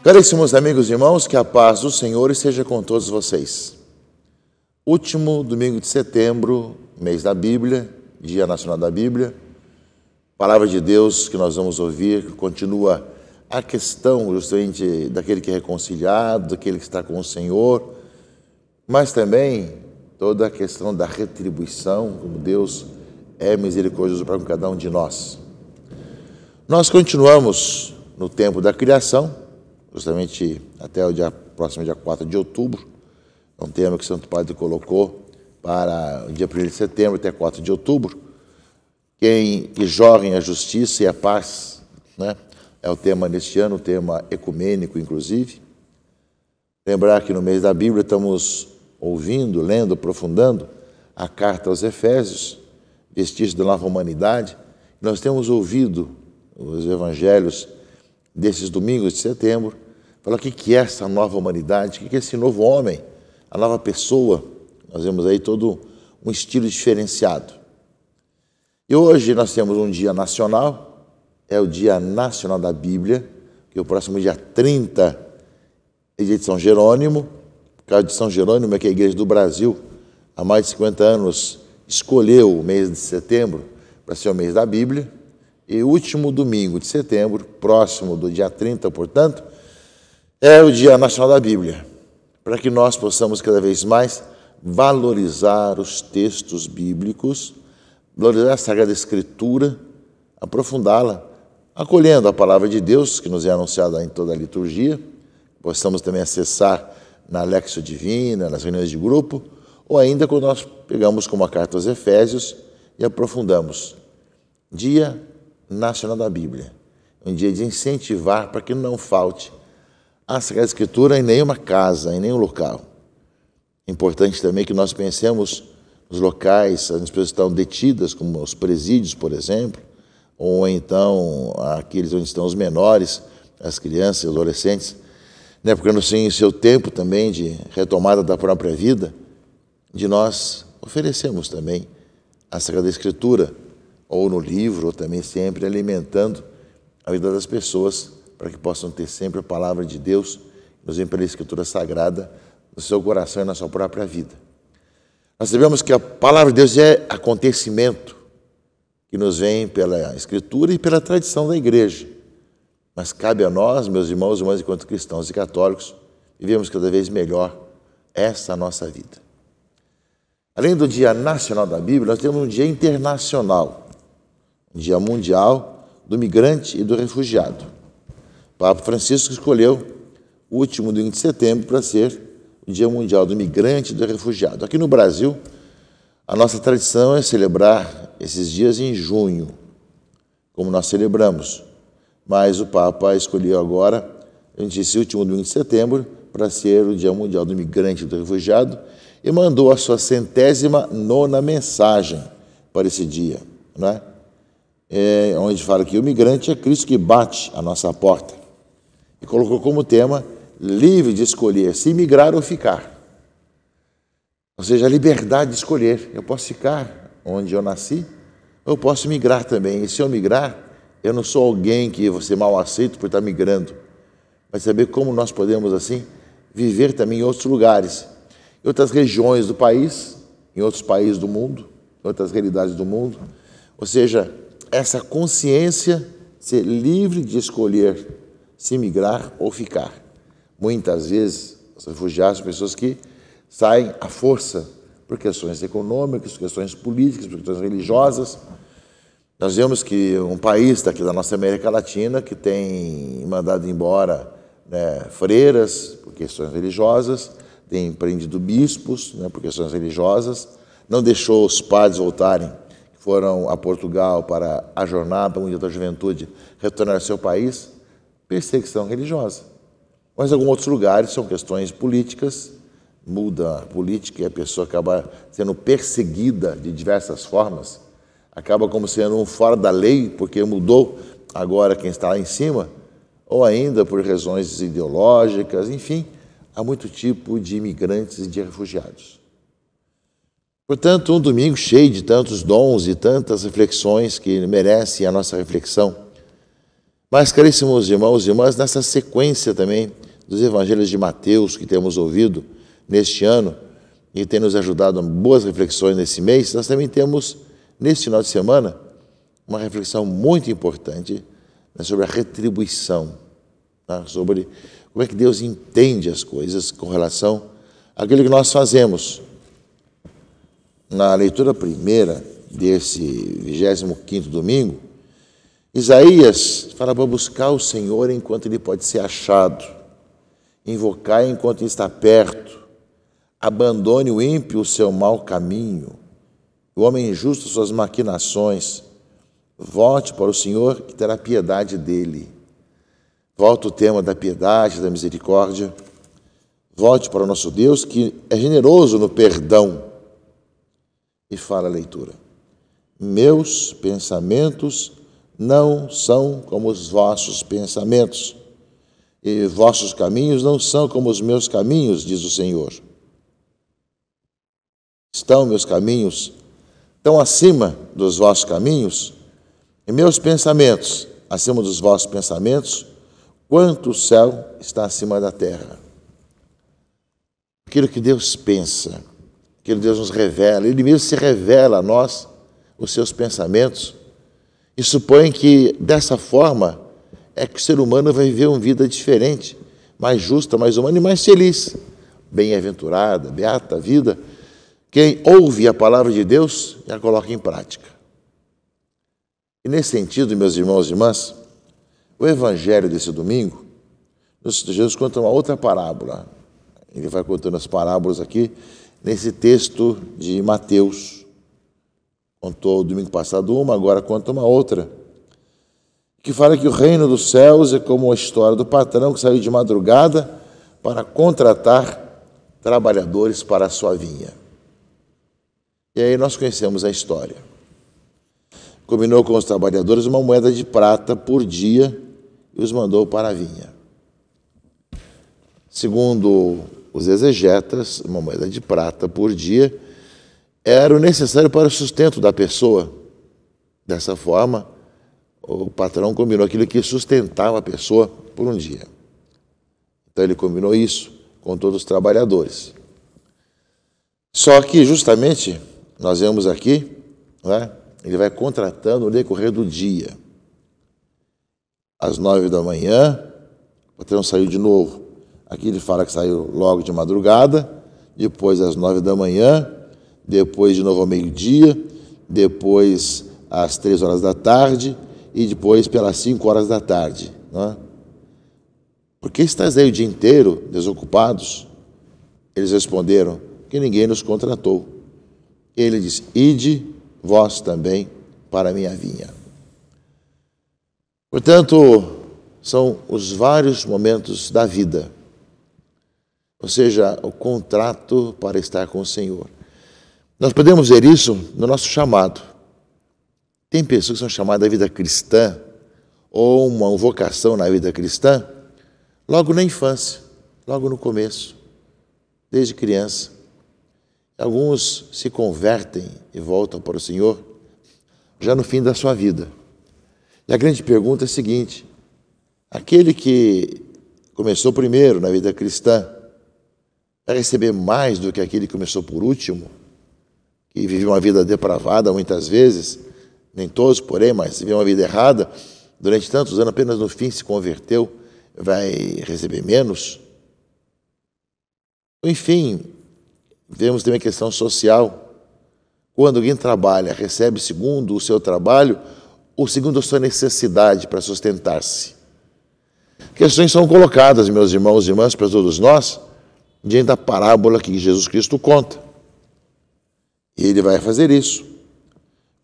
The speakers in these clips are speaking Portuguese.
Caríssimos amigos e irmãos, que a paz do Senhor esteja com todos vocês. Último domingo de setembro, mês da Bíblia, Dia Nacional da Bíblia. Palavra de Deus que nós vamos ouvir, continua a questão justamente daquele que é reconciliado, daquele que está com o Senhor, mas também toda a questão da retribuição, como Deus é misericordioso para com cada um de nós. Nós continuamos no tempo da criação, justamente até o próximo dia 4 de outubro, é um tema que o Santo Padre colocou para o dia 1º de setembro até 4 de outubro, que jorrem a justiça e a paz, né? É o tema neste ano, o tema ecumênico, inclusive. Lembrar que no mês da Bíblia estamos ouvindo, lendo, aprofundando a carta aos Efésios, vestígios da nova humanidade. Nós temos ouvido os evangelhos desses domingos de setembro, falar o que é essa nova humanidade, o que é esse novo homem, a nova pessoa. Nós vemos aí todo um estilo diferenciado. E hoje nós temos um dia nacional, é o Dia Nacional da Bíblia, que é o próximo dia 30 é dia de São Jerônimo. Por causa de São Jerônimo é que a Igreja do Brasil, há mais de 50 anos, escolheu o mês de setembro para ser o mês da Bíblia. E o último domingo de setembro, próximo do dia 30, portanto, é o Dia Nacional da Bíblia, para que nós possamos cada vez mais valorizar os textos bíblicos, valorizar a Sagrada Escritura, aprofundá-la, acolhendo a palavra de Deus, que nos é anunciada em toda a liturgia, possamos também acessar na Lexio Divina, nas reuniões de grupo, ou ainda quando nós pegamos como a carta aos Efésios e aprofundamos. Dia Nacional da Bíblia, um dia de incentivar para que não falte a Sagrada Escritura em nenhuma casa, em nenhum local. Importante também que nós pensemos nos locais onde as pessoas estão detidas, como os presídios, por exemplo, ou então aqueles onde estão os menores, as crianças e adolescentes, né? Porque no seu tempo também de retomada da própria vida, de nós oferecemos também a Sagrada Escritura, ou no livro, ou também sempre alimentando a vida das pessoas, para que possam ter sempre a palavra de Deus, nos vem pela Escritura Sagrada, no seu coração e na sua própria vida. Nós sabemos que a palavra de Deus é acontecimento que nos vem pela Escritura e pela tradição da Igreja. Mas cabe a nós, meus irmãos e irmãs, enquanto cristãos e católicos, vivemos cada vez melhor essa nossa vida. Além do Dia Nacional da Bíblia, nós temos um Dia Internacional, um Dia Mundial do Migrante e do Refugiado. O Papa Francisco escolheu o último domingo de setembro para ser o Dia Mundial do Migrante e do Refugiado. Aqui no Brasil, a nossa tradição é celebrar esses dias em junho, como nós celebramos. Mas o Papa escolheu agora, esse último domingo de setembro, para ser o Dia Mundial do Migrante e do Refugiado, e mandou a sua 109ª mensagem para esse dia, não é? Onde fala que o migrante é Cristo que bate à nossa porta. E colocou como tema, livre de escolher se migrar ou ficar. Ou seja, a liberdade de escolher. Eu posso ficar onde eu nasci, ou eu posso migrar também. E se eu migrar, eu não sou alguém que vou ser mal aceito por estar migrando. Mas saber como nós podemos, assim, viver também em outros lugares, em outras regiões do país, em outros países do mundo, em outras realidades do mundo. Ou seja, essa consciência de ser livre de escolher se migrar ou ficar. Muitas vezes, os refugiados são pessoas que saem à força por questões econômicas, por questões políticas, por questões religiosas. Nós vemos que um país daqui da nossa América Latina que tem mandado embora, né, freiras por questões religiosas, tem prendido bispos, né, por questões religiosas, não deixou os padres voltarem, que foram a Portugal para a jornada mundial da juventude, retornar ao seu país, perseguição religiosa. Mas em alguns outros lugares são questões políticas, muda a política e a pessoa acaba sendo perseguida de diversas formas, acaba como sendo um fora da lei, porque mudou agora quem está lá em cima, ou ainda por razões ideológicas, enfim, há muito tipo de imigrantes e de refugiados. Portanto, um domingo cheio de tantos dons e tantas reflexões que merecem a nossa reflexão. Mas, caríssimos irmãos e irmãs, nessa sequência também dos evangelhos de Mateus que temos ouvido neste ano e tem nos ajudado a boas reflexões nesse mês, nós também temos, neste final de semana, uma reflexão muito importante, né, sobre a retribuição, tá? Sobre como é que Deus entende as coisas com relação àquilo que nós fazemos. Na leitura primeira desse 25º domingo, Isaías fala para buscar o Senhor enquanto Ele pode ser achado, invocar enquanto Ele está perto, abandone o ímpio o seu mau caminho, o homem injusto suas maquinações, volte para o Senhor que terá piedade dele. Volta o tema da piedade, da misericórdia, volte para o nosso Deus que é generoso no perdão. E fala a leitura: meus pensamentos não são como os vossos pensamentos, e vossos caminhos não são como os meus caminhos, diz o Senhor. Estão meus caminhos tão acima dos vossos caminhos, e meus pensamentos acima dos vossos pensamentos, quanto o céu está acima da terra. Aquilo que Deus pensa, aquilo que Deus nos revela, Ele mesmo se revela a nós, os seus pensamentos, e supõe que dessa forma é que o ser humano vai viver uma vida diferente, mais justa, mais humana e mais feliz. Bem-aventurada, beata a vida quem ouve a palavra de Deus e a coloca em prática. E nesse sentido, meus irmãos e irmãs, o evangelho desse domingo, Jesus conta uma outra parábola. Ele vai contando as parábolas aqui nesse texto de Mateus. Contou domingo passado uma, agora conta uma outra, que fala que o reino dos céus é como a história do patrão que saiu de madrugada para contratar trabalhadores para a sua vinha. E aí nós conhecemos a história. Combinou com os trabalhadores uma moeda de prata por dia e os mandou para a vinha. Segundo os exegetas, uma moeda de prata por dia era o necessário para o sustento da pessoa. Dessa forma, o patrão combinou aquilo que sustentava a pessoa por um dia. Então ele combinou isso com todos os trabalhadores. Só que justamente nós vemos aqui, né, ele vai contratando no decorrer do dia. Às 9 da manhã, o patrão saiu de novo. Aqui ele fala que saiu logo de madrugada, depois às 9 da manhã, depois de novo ao meio-dia, depois às 3 horas da tarde e depois pelas 5 horas da tarde. Né? Por que estás aí o dia inteiro desocupados? Eles responderam que ninguém nos contratou. Ele disse: ide vós também para a minha vinha. Portanto, são os vários momentos da vida, ou seja, o contrato para estar com o Senhor. Nós podemos ver isso no nosso chamado. Tem pessoas que são chamadas à vida cristã, ou uma vocação na vida cristã, logo na infância, logo no começo, desde criança. Alguns se convertem e voltam para o Senhor já no fim da sua vida. E a grande pergunta é a seguinte: aquele que começou primeiro na vida cristã vai receber mais do que aquele que começou por último, que viveu uma vida depravada muitas vezes, nem todos, porém, mas viveu uma vida errada, durante tantos anos, apenas no fim se converteu, vai receber menos? Enfim, vemos também a questão social. Quando alguém trabalha, recebe segundo o seu trabalho ou segundo a sua necessidade para sustentar-se? Questões são colocadas, meus irmãos e irmãs, para todos nós, diante da parábola que Jesus Cristo conta. E ele vai fazer isso.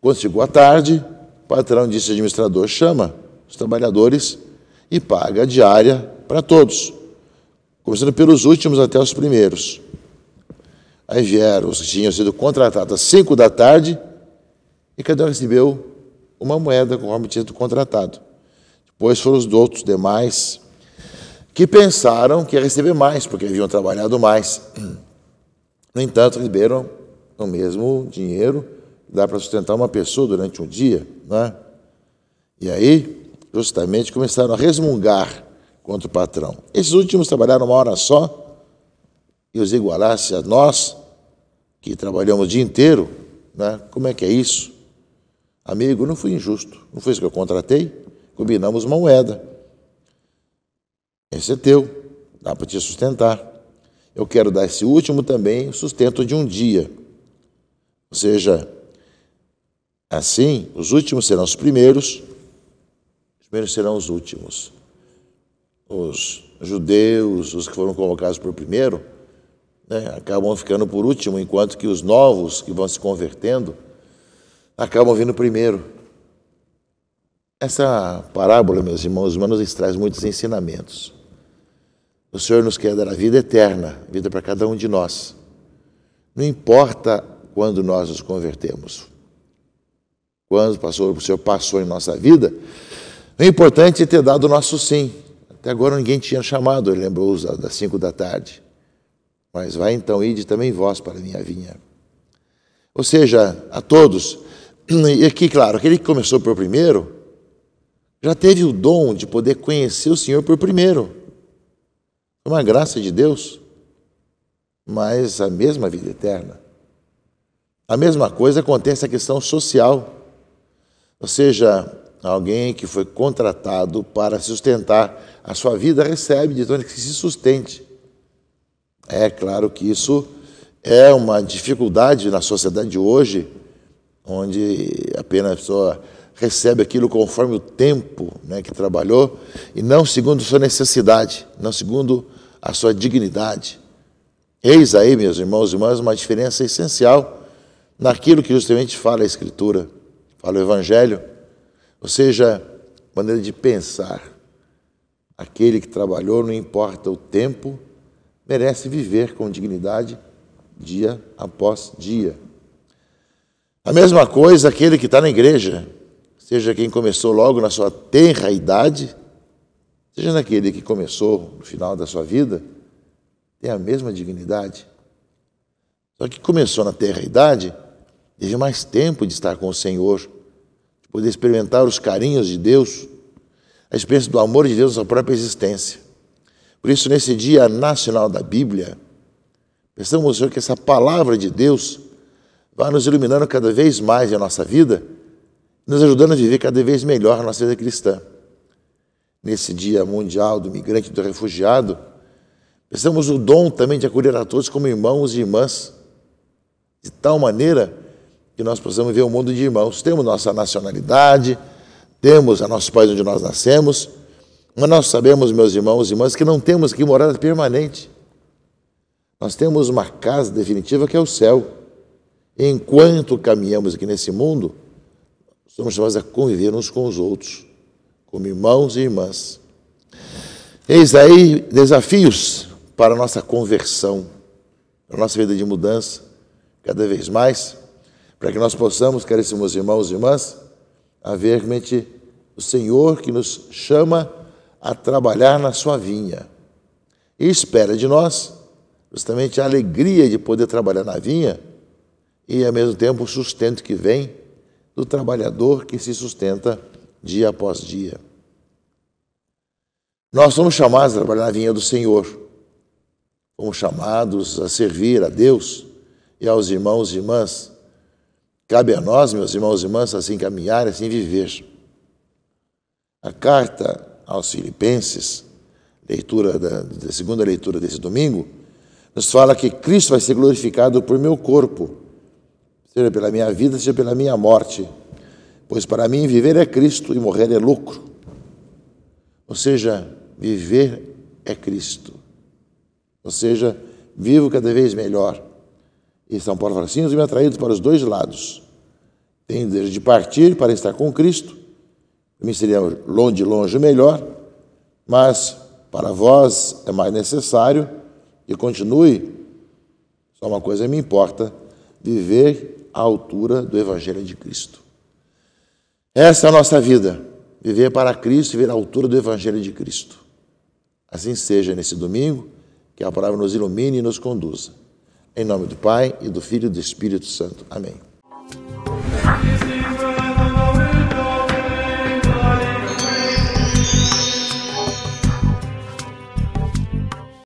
Quando chegou a tarde, o patrão disse ao administrador: chama os trabalhadores e paga a diária para todos, começando pelos últimos até os primeiros. Aí vieram os que tinham sido contratados às 5 da tarde e cada um recebeu uma moeda conforme tinha sido contratado. Depois foram os outros demais que pensaram que ia receber mais, porque haviam trabalhado mais. No entanto, receberam o mesmo dinheiro que dá para sustentar uma pessoa durante um dia. Né? E aí, justamente começaram a resmungar contra o patrão. Esses últimos trabalharam uma hora só e os igualasse a nós, que trabalhamos o dia inteiro, né? Como é que é isso? Amigo, não fui injusto, não foi isso que eu contratei, combinamos uma moeda. Esse é teu, dá para te sustentar. Eu quero dar esse último também o sustento de um dia. Ou seja, assim, os últimos serão os primeiros serão os últimos. Os judeus, os que foram colocados por primeiro, né, acabam ficando por último, enquanto que os novos que vão se convertendo acabam vindo primeiro. Essa parábola, meus irmãos, nos traz muitos ensinamentos. O Senhor nos quer dar a vida eterna, vida para cada um de nós. Não importa quando nós nos convertemos. Quando o Senhor passou em nossa vida, o importante é ter dado o nosso sim. Até agora ninguém tinha chamado, ele lembrou das 5 da tarde. Mas vai então, ide também vós para a minha vinha. Ou seja, a todos. E aqui, claro, aquele que começou por primeiro, já teve o dom de poder conhecer o Senhor por primeiro. Foi uma graça de Deus, mas a mesma vida eterna. A mesma coisa acontece na questão social. Ou seja, alguém que foi contratado para sustentar a sua vida recebe de torno que se sustente. É claro que isso é uma dificuldade na sociedade de hoje, onde apenas a pessoa recebe aquilo conforme o tempo, né, que trabalhou, e não segundo sua necessidade, não segundo a sua dignidade. Eis aí, meus irmãos e irmãs, uma diferença essencial naquilo que justamente fala a Escritura, fala o Evangelho, ou seja, maneira de pensar. Aquele que trabalhou, não importa o tempo, merece viver com dignidade dia após dia. A mesma coisa aquele que está na igreja, seja quem começou logo na sua tenra idade, seja naquele que começou no final da sua vida, tem a mesma dignidade. Só que começou na tenra idade, teve mais tempo de estar com o Senhor, de poder experimentar os carinhos de Deus, a experiência do amor de Deus na sua própria existência. Por isso, nesse Dia Nacional da Bíblia, pensamos, Senhor, que essa palavra de Deus vai nos iluminando cada vez mais em nossa vida, nos ajudando a viver cada vez melhor a nossa vida cristã. Nesse Dia Mundial do Migrante e do Refugiado, pensamos o dom também de acolher a todos como irmãos e irmãs, de tal maneira que nós possamos ver o mundo de irmãos. Temos nossa nacionalidade, temos a nossos pais onde nós nascemos, mas nós sabemos, meus irmãos e irmãs, que não temos aqui morada permanente. Nós temos uma casa definitiva que é o céu. Enquanto caminhamos aqui nesse mundo, somos chamados a conviver uns com os outros, como irmãos e irmãs. Eis aí desafios para a nossa conversão, para a nossa vida de mudança, cada vez mais, para que nós possamos, caríssimos irmãos e irmãs, haver realmente o Senhor que nos chama a trabalhar na sua vinha. E espera de nós justamente a alegria de poder trabalhar na vinha e, ao mesmo tempo, o sustento que vem do trabalhador que se sustenta dia após dia. Nós somos chamados a trabalhar na vinha do Senhor. Fomos chamados a servir a Deus e aos irmãos e irmãs. Cabe a nós, meus irmãos e irmãs, assim caminhar, assim viver. A carta aos Filipenses, da segunda leitura desse domingo, nos fala que Cristo vai ser glorificado por meu corpo, seja pela minha vida, seja pela minha morte, pois para mim viver é Cristo e morrer é lucro. Ou seja, viver é Cristo. Ou seja, vivo cada vez melhor. E São Paulo fala assim, os me atraídos para os dois lados. Tenho o desejo de partir para estar com Cristo. Para mim seria de longe melhor, mas para vós é mais necessário que continue. Só uma coisa me importa, viver à altura do Evangelho de Cristo. Essa é a nossa vida, viver para Cristo e viver à altura do Evangelho de Cristo. Assim seja nesse domingo, que a palavra nos ilumine e nos conduza. Em nome do Pai, e do Filho e do Espírito Santo. Amém.